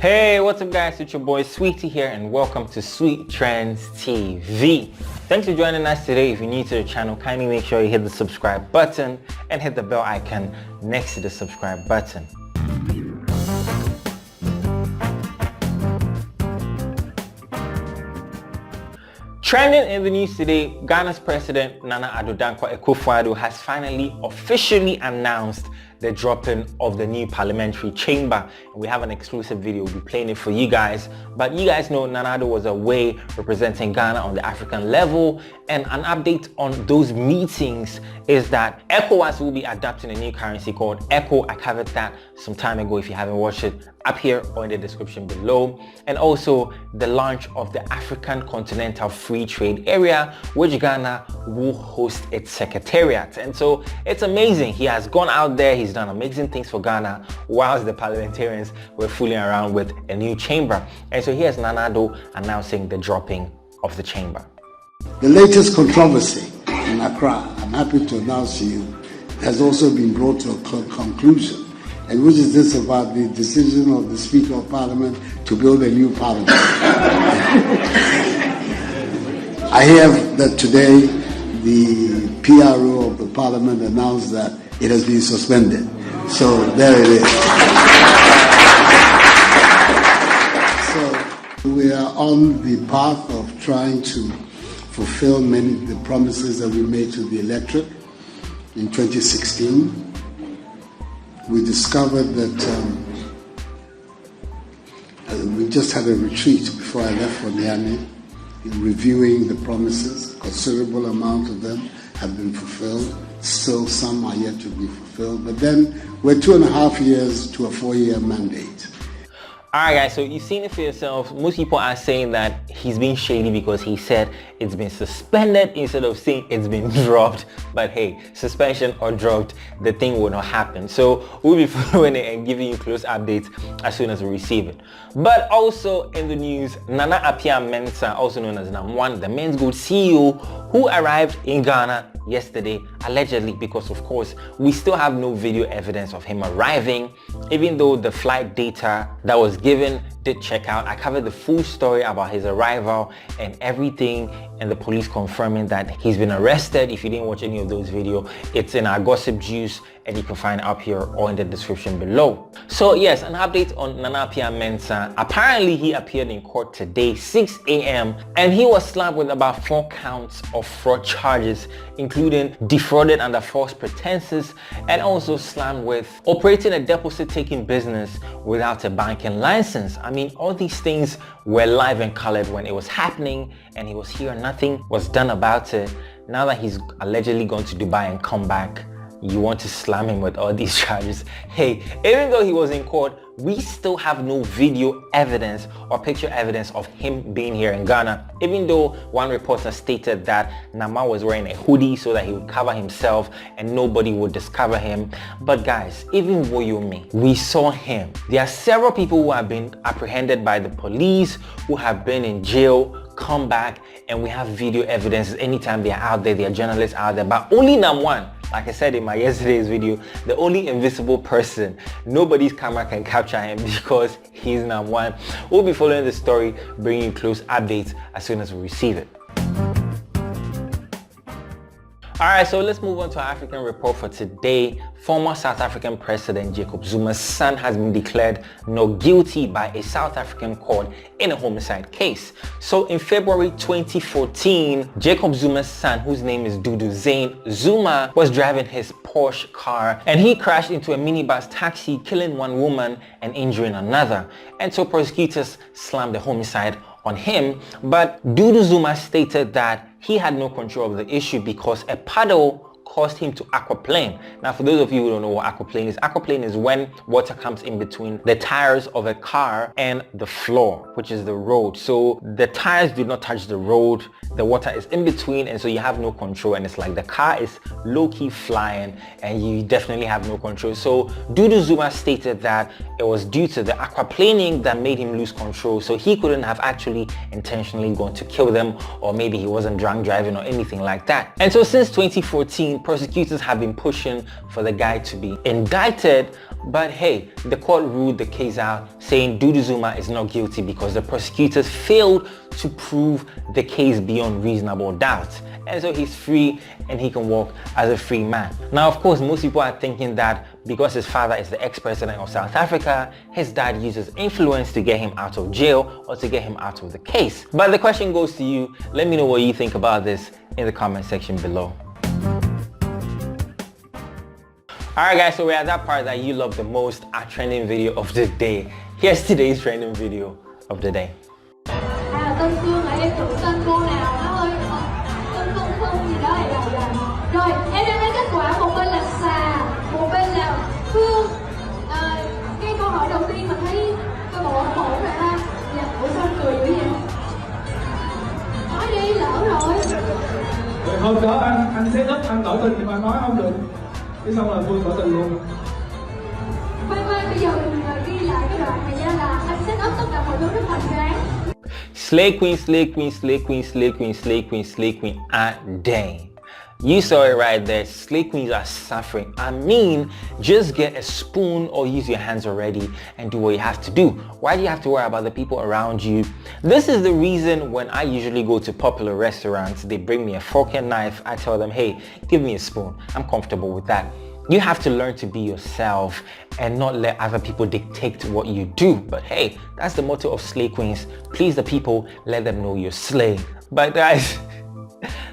Hey, what's up guys, it's your boy Sweetie here and welcome to Sweet Trends TV. Thanks for joining us today. If you're new to the channel, kindly make sure you hit the subscribe button and hit the bell icon next to the subscribe button. Trending in the news today, Ghana's President Nana Addo Akufo Addo has finally officially announced the dropping of the new parliamentary chamber. We have an exclusive video, we'll be playing it for you guys. But you guys know Nana Addo was away representing Ghana on the African level, and an update on those meetings is that ECOWAS will be adopting a new currency called ECO. I covered that some time ago. If you haven't watched it, up here or in the description below. And also the launch of the African Continental Free Trade Area, which Ghana will host its secretariat. And so it's amazing. He has gone out there, he's done amazing things for Ghana, whilst the parliamentarians were fooling around with a new chamber. And so here's Nana Addo announcing the dropping of the chamber. The latest controversy in Accra, I'm happy to announce to you, has also been brought to a conclusion. And which is this about the decision of the Speaker of Parliament to build a new Parliament? I hear that today the PRO of the Parliament announced that it has been suspended. So there it is. So we are on the path of trying to fulfill many of the promises that we made to the electorate in 2016. We discovered that we just had a retreat before I left for Niamey in reviewing the promises. A considerable amount of them have been fulfilled. Still some are yet to be fulfilled. But then we're 2.5 years to a 4-year mandate. Alright guys, so you've seen it for yourselves. Most people are saying that he's being shady because he said it's been suspended instead of saying it's been dropped. But hey, suspension or dropped, the thing will not happen. So we'll be following it and giving you close updates as soon as we receive it. But also in the news, Nana Appiah Mensah, also known as NAM1, the Menzgold CEO, who arrived in Ghana yesterday, allegedly, because of course we still have no video evidence of him arriving, even though the flight data that was given did check out. I covered the full story about his arrival and everything, and the police confirming that he's been arrested. If you didn't watch any of those videos, it's in our gossip juice and you can find it up here or in the description below. So yes, an update on Nana Appiah Mensah. Apparently he appeared in court today 6 a.m. and he was slapped with about 4 counts of fraud charges, including defrauded under false pretenses and also slammed with operating a deposit-taking business without a banking license. I mean, all these things were live and colored when it was happening, and he was here, nothing was done about it. Now that he's allegedly gone to Dubai and come back, you want to slam him with all these charges. Hey, even though he was in court, we still have no video evidence or picture evidence of him being here in Ghana, even though one reporter stated that Nama was wearing a hoodie so that he would cover himself and nobody would discover him. But guys, even Woyomi, we saw him. There are several people who have been apprehended by the police, who have been in jail, come back, and we have video evidence anytime they are out there. There are journalists out there, but only NAM1, like I said in my yesterday's video, the only invisible person, nobody's camera can capture him because he's NAM1. We'll be following the story, bringing you close updates as soon as we receive it. Alright, so let's move on to our African report for today. Former South African President Jacob Zuma's son has been declared not guilty by a South African court in a homicide case. So in February 2014, Jacob Zuma's son, whose name is Duduzane Zuma, was driving his Porsche car and he crashed into a minibus taxi, killing one woman and injuring another. And so prosecutors slammed the homicide on him, but Dudu Zuma stated that he had no control of the issue because a puddle caused him to aquaplane. Now, for those of you who don't know what aquaplane is when water comes in between the tires of a car and the floor, which is the road. So the tires did not touch the road, the water is in between, and so you have no control, and it's like the car is low-key flying and you definitely have no control. So Dudu Zuma stated that it was due to the aquaplaning that made him lose control, so he couldn't have actually intentionally gone to kill them, or maybe he wasn't drunk driving or anything like that. And so since 2014, prosecutors have been pushing for the guy to be indicted, but hey, the court ruled the case out, saying Duduzane is not guilty because the prosecutors failed to prove the case beyond reasonable doubt. And so he's free and he can walk as a free man. Now, of course, most people are thinking that because his father is the ex-president of South Africa, his dad uses influence to get him out of jail or to get him out of the case. But the question goes to you. Let me know what you think about this in the comment section below. Alright guys, so we're at that part that you love the most, our trending video of the day. Here's today's trending video of the day. Rồi, em đem đến kết quả, một bên là xà, một bên là Phương. Cái câu hỏi đầu tiên mình thấy coi bộ không ổn rồi ha. Dạ, ủa sao anh cười dữ vậy? Nói đi, lỡ rồi. Hôm đó anh set up, anh tỏ tình nhưng mà nói không được. Thế xong là Phương tỏ tình luôn. Khoan, bây giờ mình ghi lại cái đoạn này nha, là anh set up tất cả mọi thứ rất hoành tráng. Slay queen, slay queen, slay queen, slay queen, slay queen, slay queen, and dang. You saw it right there. Slay queens are suffering. I mean, just get a spoon or use your hands already and do what you have to do. Why do you have to worry about the people around you? This is the reason when I usually go to popular restaurants, they bring me a fork and knife. I tell them, hey, give me a spoon. I'm comfortable with that. You have to learn to be yourself and not let other people dictate what you do. But hey, that's the motto of Slay Queens. Please the people, let them know you're slay. But guys,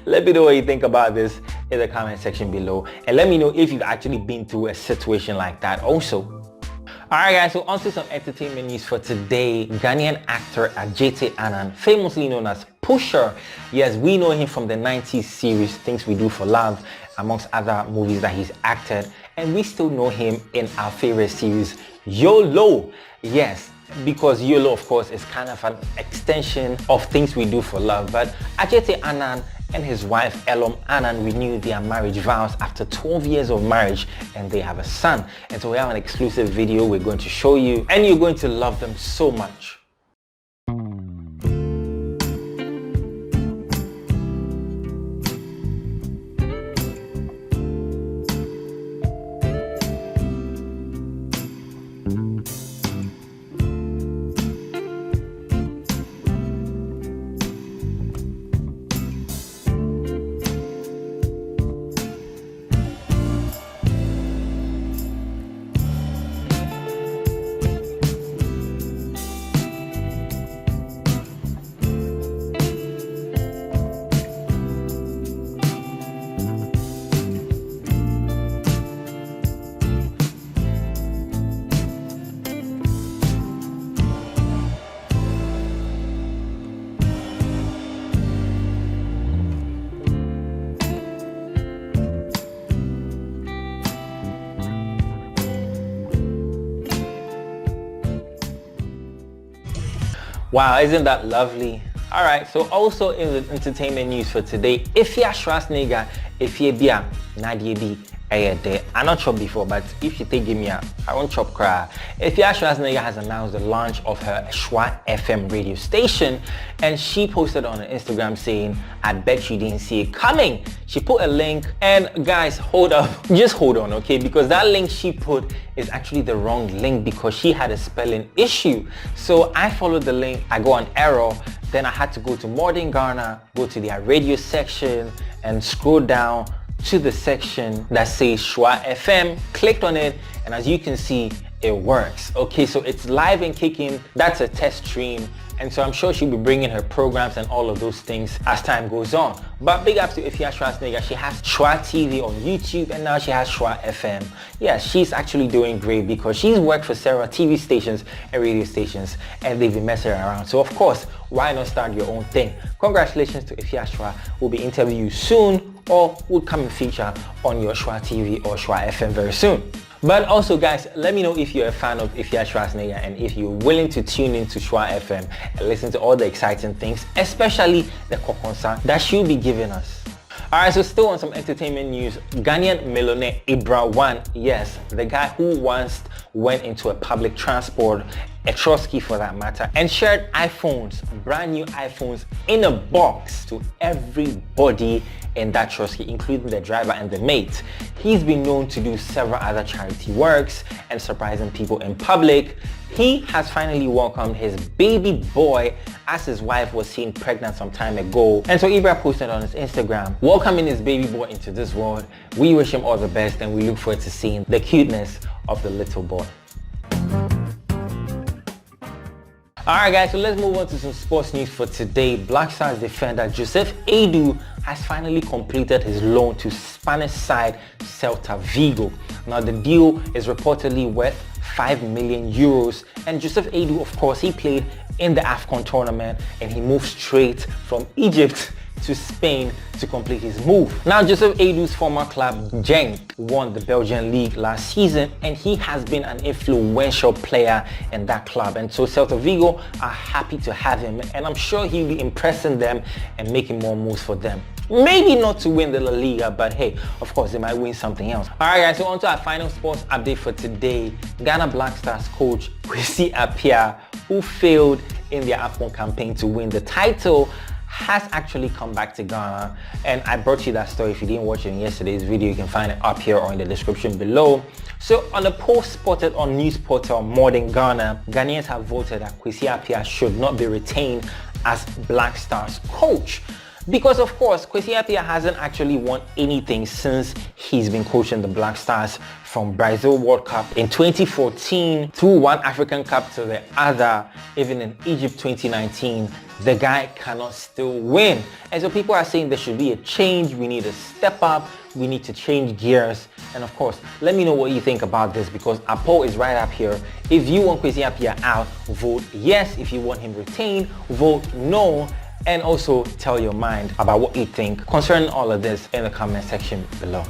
let me know what you think about this in the comment section below, and let me know if you've actually been through a situation like that also. Alright guys, so on to some entertainment news for today. Ghanaian actor Adjetey Annan, famously known as Pusher. Yes, we know him from the 90s series Things We Do for Love, amongst other movies that he's acted, and we still know him in our favorite series YOLO. Yes, because YOLO of course is kind of an extension of Things We Do for Love. But Adjetey Annan and his wife Annan renewed their marriage vows after 12 years of marriage, and they have a son. And so we have an exclusive video we're going to show you, and you're going to love them so much. Wow, isn't that lovely? Alright, so also in the entertainment news for today, Afia Schwar's nigga, Afia Nadiebi Ayede. I'm not chop before, but if you take me out, I won't chop cry. Afia Schwar's nigga has announced the launch of her Schwar FM radio station, and she posted on her Instagram saying, I bet you didn't see it coming. She put a link, and guys, hold up, just hold on, okay? Because that link she put is actually the wrong link because she had a spelling issue. So I followed the link, I go on error, then I had to go to Modern Ghana, go to their radio section and scroll down to the section that says Schwar FM, clicked on it, and as you can see, it works. Okay, so it's live and kicking. That's a test stream, and so I'm sure she'll be bringing her programs and all of those things as time goes on. But big ups to Afia Schwar's nigga. She has Schwar TV on YouTube, and now she has Schwar FM. Yeah, she's actually doing great because she's worked for several TV stations and radio stations, and they've been messing around. So of course, why not start your own thing? Congratulations to Afia Schwar. We'll be interviewing you soon, or will come and feature on your Schwar TV or Schwar FM very soon. But also guys, let me know if you're a fan of Afia Schwar's nigga and if you're willing to tune into Schwar FM and listen to all the exciting things, especially the kokonsa that she'll be giving us. Alright, so still on some entertainment news, Ghanaian millionaire Ibrah One, yes, the guy who once went into a public transport Etrusky for that matter, and shared iPhones, brand new iPhones in a box to everybody in that Etrusky, including the driver and the mate. He's been known to do several other charity works and surprising people in public. He has finally welcomed his baby boy as his wife was seen pregnant some time ago. And so Ibrah posted on his Instagram, welcoming his baby boy into this world. We wish him all the best and we look forward to seeing the cuteness of the little boy. Alright guys, so let's move on to some sports news for today. Black Stars defender Joseph Addo has finally completed his loan to Spanish side Celta Vigo. Now the deal is reportedly worth 5 million euros, and Joseph Addo, of course, he played in the AFCON tournament and he moved straight from Egypt to Spain to complete his move. Now Joseph Addo's former club Genk won the Belgian league last season, and he has been an influential player in that club, and so Celta Vigo are happy to have him, and I'm sure he'll be impressing them and making more moves for them. Maybe not to win the La Liga, but hey, of course they might win something else. Alright guys, so on to our final sports update for today. Ghana Black Stars coach Kwesi Appiah, who failed in their AFCON campaign to win the title, has actually come back to Ghana, and I brought you that story. If you didn't watch it in yesterday's video, you can find it up here or in the description below. So on a post spotted on news portal Modern Ghana, Ghanaians have voted that Kwesi Appiah should not be retained as Black Stars coach. Because of course, Kwesi Appiah hasn't actually won anything since he's been coaching the Black Stars, from Brazil World Cup in 2014 to one African Cup to the other, even in Egypt 2019. The guy cannot still win. And so people are saying there should be a change, we need to step up, we need to change gears. And of course, let me know what you think about this, because our poll is right up here. If you want Kwesi Appiah out, vote yes. If you want him retained, vote no. And also tell your mind about what you think concerning all of this in the comment section below.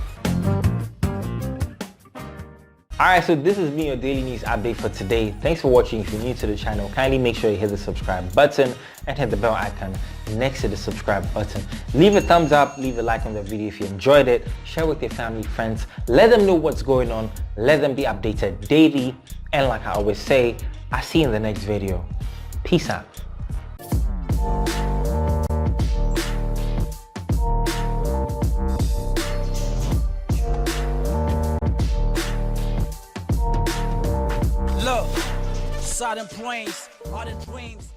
Alright, so this has been your daily news update for today. Thanks for watching. If you're new to the channel, kindly make sure you hit the subscribe button and hit the bell icon next to the subscribe button. Leave a thumbs up, leave a like on the video if you enjoyed it, share with your family, friends, let them know what's going on, let them be updated daily, and like I always say, I'll see you in the next video. Peace out. Look, sudden brains, all the dreams.